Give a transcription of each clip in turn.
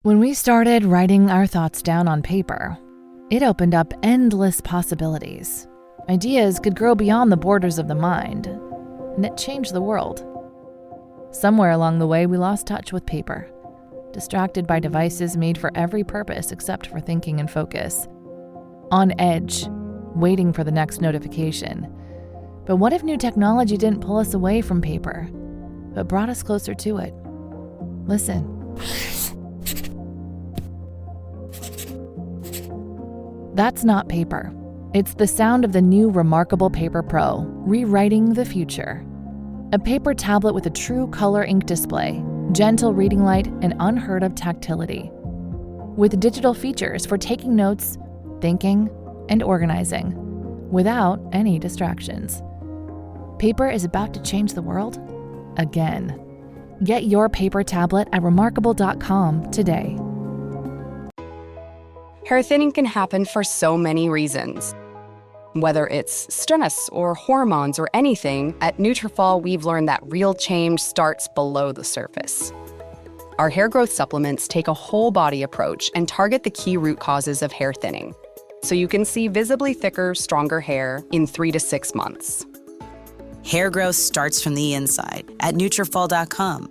When we started writing our thoughts down on paper, it opened up endless possibilities. Ideas could grow beyond the borders of the mind, and it changed the world. Somewhere along the way, we lost touch with paper, distracted by devices made for every purpose except for thinking and focus. On edge, waiting for the next notification. But what if new technology didn't pull us away from paper, but brought us closer to it? Listen. That's not paper. It's the sound of the new Remarkable Paper Pro, rewriting the future. A paper tablet with a true color ink display, gentle reading light, and unheard of tactility. With digital features for taking notes, thinking, and organizing, without any distractions. Paper is about to change the world again. Get your paper tablet at remarkable.com today. Hair thinning can happen for so many reasons. Whether it's stress or hormones or anything, at Nutrafol we've learned that real change starts below the surface. Our hair growth supplements take a whole body approach and target the key root causes of hair thinning, so you can see visibly thicker, stronger hair in 3 to 6 months. Hair growth starts from the inside at Nutrafol.com.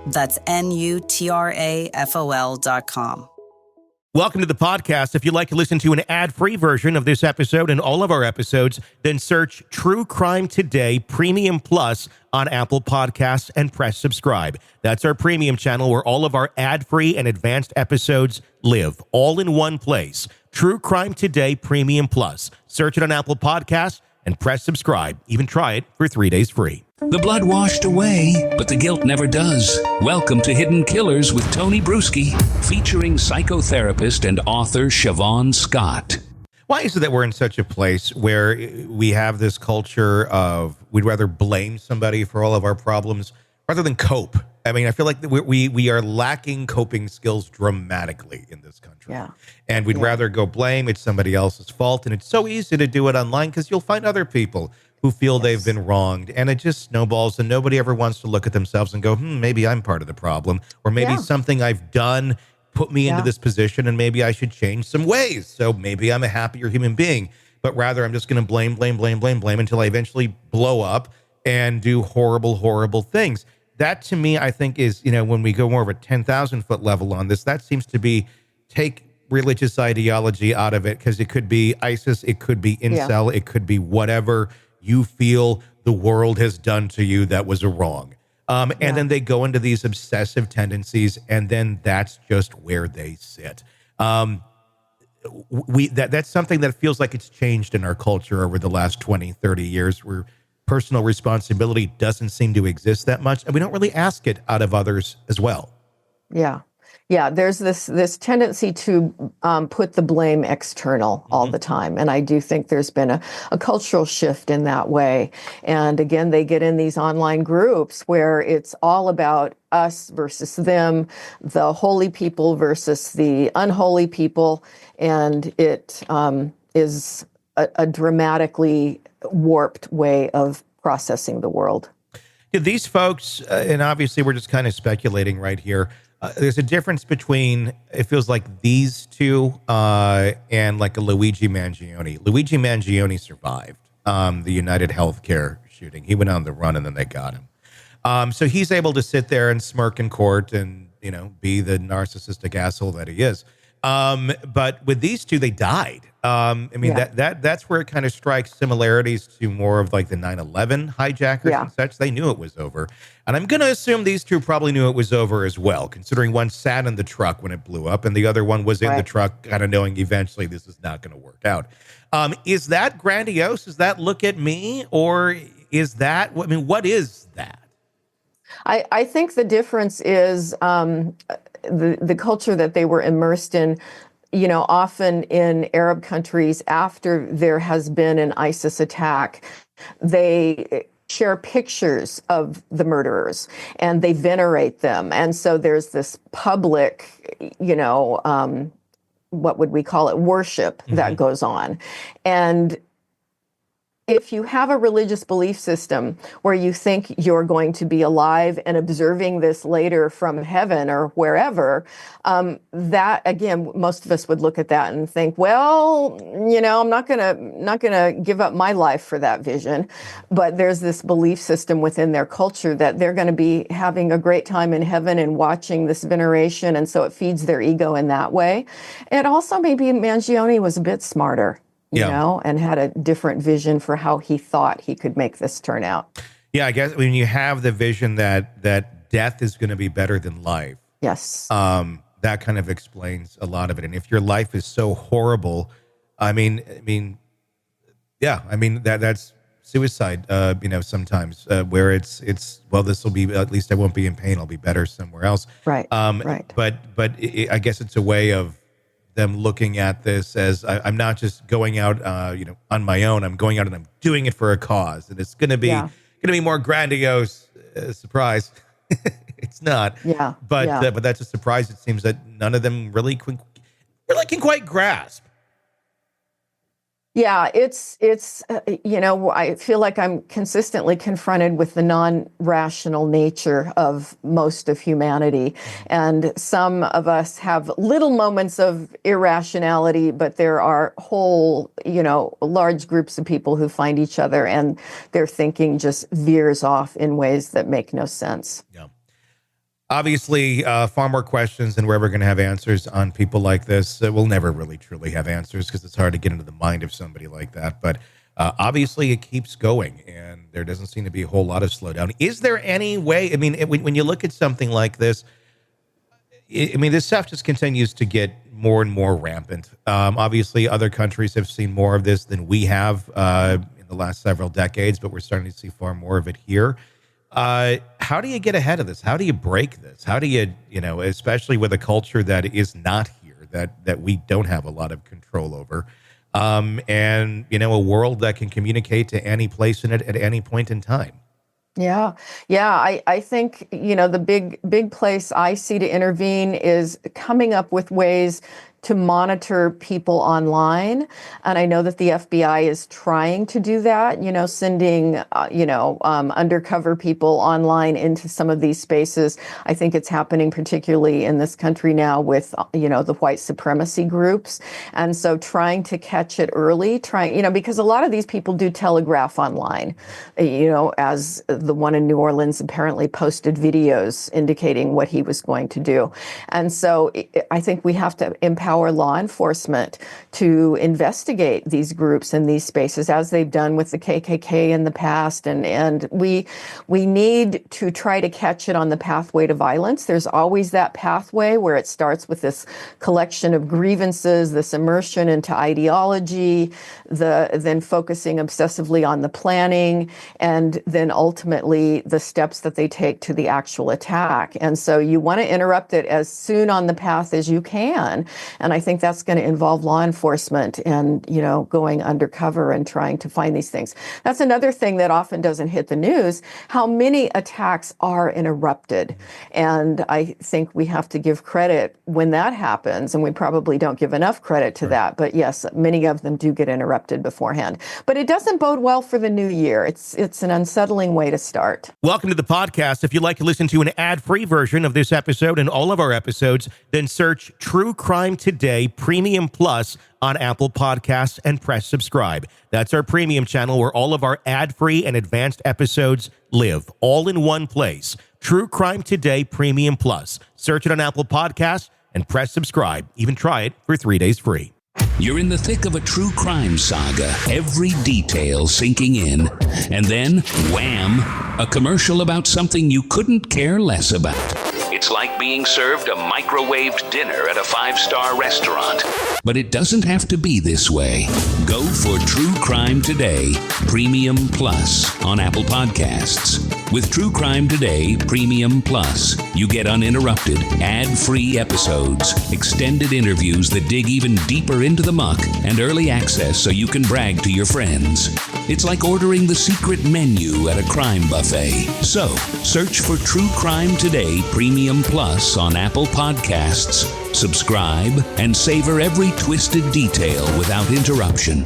That's Nutrafol.com. Welcome to the podcast. If you'd like to listen to an ad-free version of this episode and all of our episodes, then search True Crime Today Premium Plus on Apple Podcasts and press subscribe. That's our premium channel where all of our ad-free and advanced episodes live, all in one place. True Crime Today Premium Plus. Search it on Apple Podcasts and press subscribe. Even try it for 3 days free. The blood washed away, but the guilt never does. Welcome to Hidden Killers with Tony Bruschi, featuring psychotherapist and author Shavaun Scott. Why is it that we're in such a place where we have this culture of we'd rather blame somebody for all of our problems rather than cope? I mean, I feel like we are lacking coping skills dramatically in this country. Yeah. And we'd rather go blame it's somebody else's fault. And it's so easy to do it online because you'll find other people who feel they've been wronged, and it just snowballs, and nobody ever wants to look at themselves and go, maybe I'm part of the problem, or maybe something I've done put me into this position, and maybe I should change some ways, so maybe I'm a happier human being. But rather, I'm just going to blame until I eventually blow up and do horrible, horrible things. That, to me, I think is, when we go more of a 10,000-foot level on this, that seems to be take religious ideology out of it, because it could be ISIS, it could be incel, it could be whatever you feel the world has done to you that was a wrong. And then they go into these obsessive tendencies, and then that's just where they sit. That's something that feels like it's changed in our culture over the last 20, 30 years, where personal responsibility doesn't seem to exist that much, and we don't really ask it out of others as well. Yeah, there's this tendency to put the blame external all the time. And I do think there's been a cultural shift in that way. And again, they get in these online groups where it's all about us versus them, the holy people versus the unholy people. And it is a dramatically warped way of processing the world. Yeah, these folks, and obviously we're just kind of speculating right here, there's a difference between, it feels like these two and like a Luigi Mangione. Luigi Mangione survived the United Healthcare shooting. He went on the run and then they got him. So he's able to sit there and smirk in court and, be the narcissistic asshole that he is. But with these two, they died. That's where it kind of strikes similarities to more of like the 9/11 hijackers and such. They knew it was over. And I'm going to assume these two probably knew it was over as well, considering one sat in the truck when it blew up and the other one was in the truck kind of knowing eventually this is not going to work out. Is that grandiose? Is that look at me? Or is that, what is that? I think the difference is the culture that they were immersed in. Often in Arab countries, after there has been an ISIS attack, they share pictures of the murderers and they venerate them. And so there's this public, what would we call it, worship that goes on. And if you have a religious belief system where you think you're going to be alive and observing this later from heaven or wherever, that again, most of us would look at that and think, well, I'm not gonna give up my life for that vision. But there's this belief system within their culture that they're going to be having a great time in heaven and watching this veneration, and so it feeds their ego in that way. And also, maybe Mangione was a bit smarter. And had a different vision for how he thought he could make this turn out. Yeah, I guess when you have the vision that death is going to be better than life. Yes. That kind of explains a lot of it. And if your life is so horrible, that's suicide, sometimes where it's well, this will be, at least I won't be in pain. I'll be better somewhere else. Right. Right. But I guess it's a way of them looking at this as I'm not just going out, on my own. I'm going out and I'm doing it for a cause, and it's going to be more grandiose. Surprise, it's not. Yeah, but that's a surprise. It seems that none of them really can quite grasp. Yeah, it's I feel like I'm consistently confronted with the non-rational nature of most of humanity. And some of us have little moments of irrationality, but there are whole, large groups of people who find each other and their thinking just veers off in ways that make no sense. Yeah. Obviously, far more questions than we're ever going to have answers on people like this. We'll never really truly have answers because it's hard to get into the mind of somebody like that. But obviously, it keeps going, and there doesn't seem to be a whole lot of slowdown. Is there any way? When you look at something like this, this stuff just continues to get more and more rampant. Obviously, other countries have seen more of this than we have in the last several decades, but we're starting to see far more of it here. How do you get ahead of this? How do you break this? How do you, especially with a culture that is not here, that we don't have a lot of control over, and, a world that can communicate to any place in it at any point in time? Yeah. I think, the big place I see to intervene is coming up with ways to monitor people online. And I know that the FBI is trying to do that, sending, undercover people online into some of these spaces. I think it's happening particularly in this country now with, the white supremacy groups. And so trying to catch it early, because a lot of these people do telegraph online, as the one in New Orleans apparently posted videos indicating what he was going to do. And so I think we have to empower law enforcement to investigate these groups in these spaces, as they've done with the KKK in the past. And we need to try to catch it on the pathway to violence. There's always that pathway where it starts with this collection of grievances, this immersion into ideology, then focusing obsessively on the planning, and then ultimately the steps that they take to the actual attack. And so you want to interrupt it as soon on the path as you can. And I think that's going to involve law enforcement and, going undercover and trying to find these things. That's another thing that often doesn't hit the news, how many attacks are interrupted. And I think we have to give credit when that happens, and we probably don't give enough credit to that. But yes, many of them do get interrupted beforehand. But it doesn't bode well for the new year. It's an unsettling way to start. Welcome to the podcast. If you'd like to listen to an ad-free version of this episode and all of our episodes, then search True Crime Today Premium Plus on Apple Podcasts and press subscribe. That's our premium channel where all of our ad-free and advanced episodes live, all in one place. True Crime Today Premium Plus. Search it on Apple Podcasts and press subscribe. Even try it for 3 days free. You're in the thick of a true crime saga, every detail sinking in. And then, wham, a commercial about something you couldn't care less about. It's like being served a microwaved dinner at a 5-star restaurant. But it doesn't have to be this way. Go for True Crime Today Premium Plus on Apple Podcasts. With True Crime Today Premium Plus, you get uninterrupted, ad-free episodes, extended interviews that dig even deeper into the muck, and early access so you can brag to your friends. It's like ordering the secret menu at a crime buffet. So, search for True Crime Today Premium Plus on Apple Podcasts, subscribe, and savor every twisted detail without interruption.